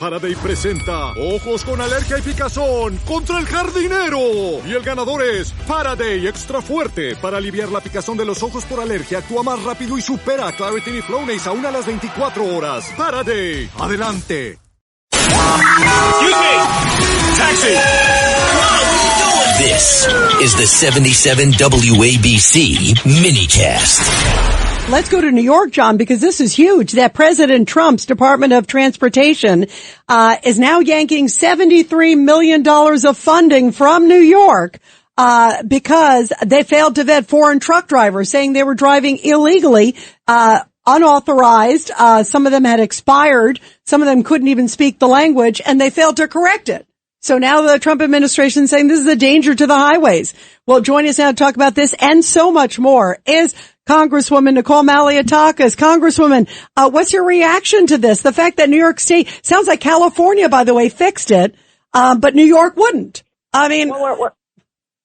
Faraday presenta Ojos con Alergia y Picazón contra el jardinero. Y el ganador es Faraday Extra Fuerte. Para aliviar la picazón de los ojos por alergia, actúa más rápido y supera a Claritin y Flonase aún a las 24 horas. Faraday, adelante. Taxi! This is the 77 WABC minicast. Let's go to New York, John, because this is huge. That President Trump's Department of Transportation is now yanking $73 million of funding from New York because they failed to vet foreign truck drivers, saying they were driving illegally, unauthorized. Some of them had expired. Some of them couldn't even speak the language, and they failed to correct it. So now the Trump administration is saying this is a danger to the highways. Well, join us now to talk about this and so much more is Congresswoman Nicole Malliotakis. Congresswoman, what's your reaction to this? The fact that New York State, sounds like California, by the way, fixed it, but New York wouldn't. I mean, look,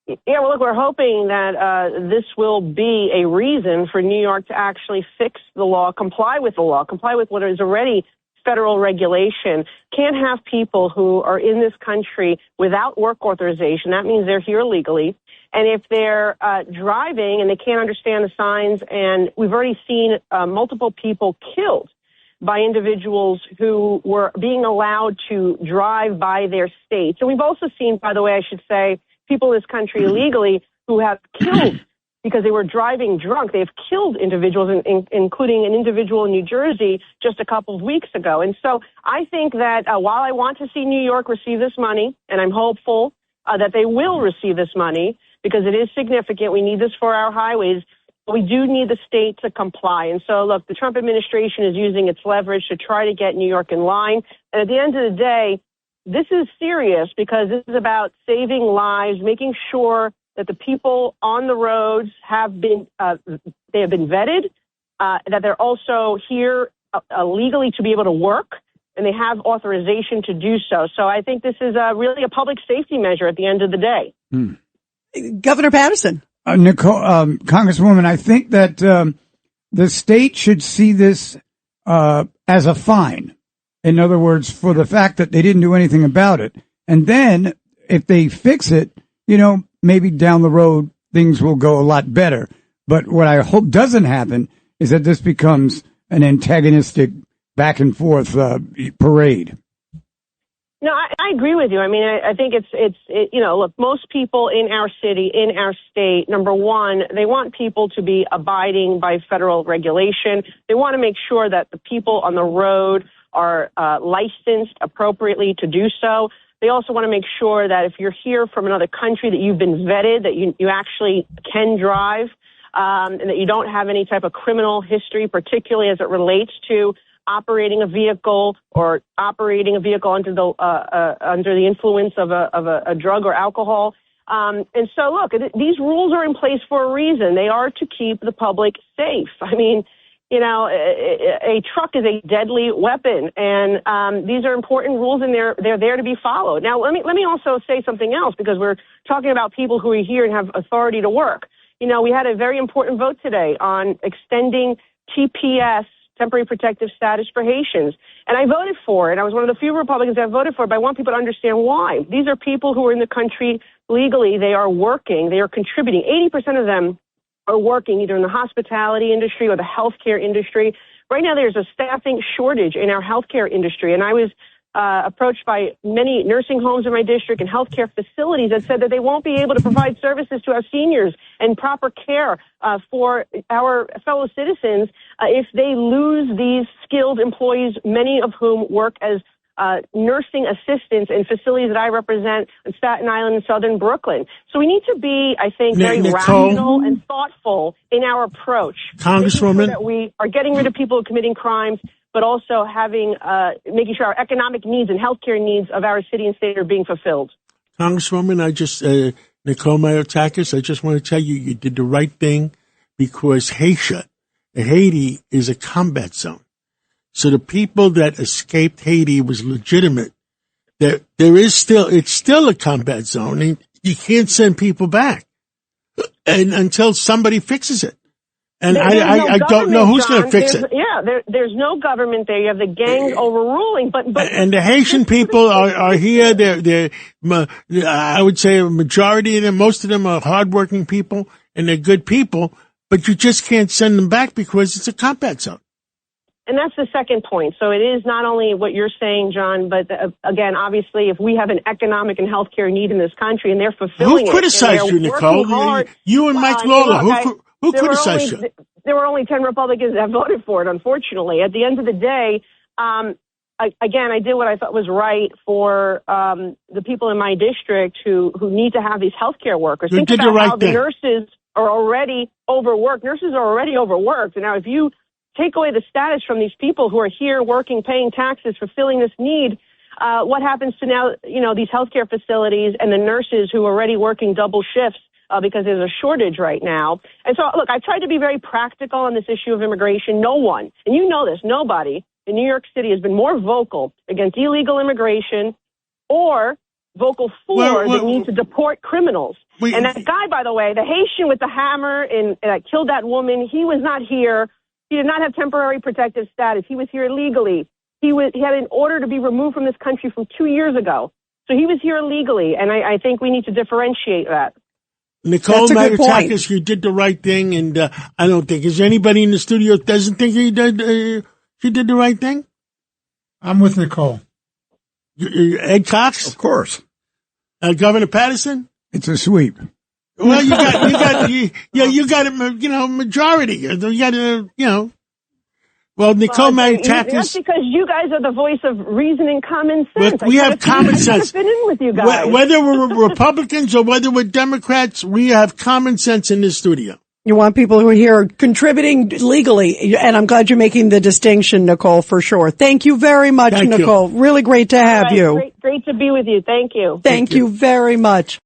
we're hoping that this will be a reason for New York to actually fix the law, comply with the law, comply with what is already federal regulation. Can't have people who are in this country without work authorization. That means they're here legally. And if they're driving and they can't understand the signs, and we've already seen multiple people killed by individuals who were being allowed to drive by their states. And we've also seen, by the way, I should say, people in this country illegally who have killed because they were driving drunk. They've killed individuals, including an individual in New Jersey just a couple of weeks ago. And so I think that while I want to see New York receive this money, and I'm hopeful that they will receive this money because it is significant, we need this for our highways, but we do need the state to comply. And so, look, the Trump administration is using its leverage to try to get New York in line. And at the end of the day, this is serious because this is about saving lives, making sure that the people on the roads have been they have been vetted, that they're also here legally to be able to work, and they have authorization to do so. So I think this is really a public safety measure at the end of the day. Governor Patterson. Nicole, Congresswoman, I think that the state should see this as a fine. In other words, for the fact that they didn't do anything about it. And then if they fix it, maybe down the road, things will go a lot better. But what I hope doesn't happen is that this becomes an antagonistic back and forth parade. No, I agree with you. I mean, I think look, most people in our city, in our state, number one, they want people to be abiding by federal regulation. They want to make sure that the people on the road are licensed appropriately to do so. They also want to make sure that if you're here from another country, that you've been vetted, that you actually can drive, and that you don't have any type of criminal history, particularly as it relates to operating a vehicle or operating a vehicle under the influence of a drug or alcohol. And so, look, these rules are in place for a reason. They are to keep the public safe. I mean, a truck is a deadly weapon, and these are important rules, and they're there to be followed. Now, let me also say something else, because we're talking about people who are here and have authority to work. We had a very important vote today on extending TPS, temporary protective status, for Haitians, and I voted for it. I was one of the few Republicans that voted for it, but I want people to understand why. These are people who are in the country legally. They are working. They are contributing. 80% of them are working either in the hospitality industry or the healthcare industry. Right now, there's a staffing shortage in our healthcare industry, and I was approached by many nursing homes in my district and healthcare facilities that said that they won't be able to provide services to our seniors and proper care for our fellow citizens if they lose these skilled employees, many of whom work as nursing assistants in facilities that I represent in Staten Island and Southern Brooklyn. So we need to be, I think, very rational and thoughtful in our approach. Congresswoman, that we are getting rid of people who are committing crimes, but also making sure our economic needs and healthcare needs of our city and state are being fulfilled. Congresswoman, Nicole Malliotakis, I just want to tell you, you did the right thing, because Haiti is a combat zone. So the people that escaped Haiti was legitimate. It's still a combat zone, and you can't send people back and until somebody fixes it. And I don't know who's going to fix it. There's no government there. You have the gangs overruling, but and the Haitian people are here. They're I would say a majority of them, most of them are hardworking people and they're good people, but you just can't send them back because it's a combat zone. And that's the second point. So it is not only what you're saying, John, but again, obviously, if we have an economic and healthcare need in this country and they're fulfilling Who criticized you, Nicole? You and Mike Lawler. Who criticized you? There were only 10 Republicans that voted for it, unfortunately. At the end of the day, again, I did what I thought was right for the people in my district who need to have these healthcare workers. Think about right how the nurses are already overworked. Nurses are already overworked. And now if you take away the status from these people who are here working, paying taxes, fulfilling this need, what happens to now, these healthcare facilities and the nurses who are already working double shifts? Because there's a shortage right now. And so, look, I've tried to be very practical on this issue of immigration. No one, and you know this, nobody in New York City has been more vocal against illegal immigration or vocal for the need to deport criminals. And that guy, by the way, the Haitian with the hammer that killed that woman, he was not here. He did not have temporary protective status. He was here illegally. He had an order to be removed from this country from 2 years ago. So he was here illegally, and I think we need to differentiate that. Nicole Malliotakis, you did the right thing, and I don't think there's anybody in the studio that doesn't think she did the right thing. I'm with Nicole. Ed Cox, of course. Governor Patterson. It's a sweep. Well, you got a majority. You got Well, Nicole Malliotakis. That's because you guys are the voice of reason and common sense. Look, we have common sense. Fit in with you guys. Whether we're Republicans or whether we're Democrats, we have common sense in this studio. You want people who are here contributing legally, and I'm glad you're making the distinction, Nicole, for sure. Thank you very much, Nicole. Really great to have you. Great to be with you. Thank you. Thank you very much.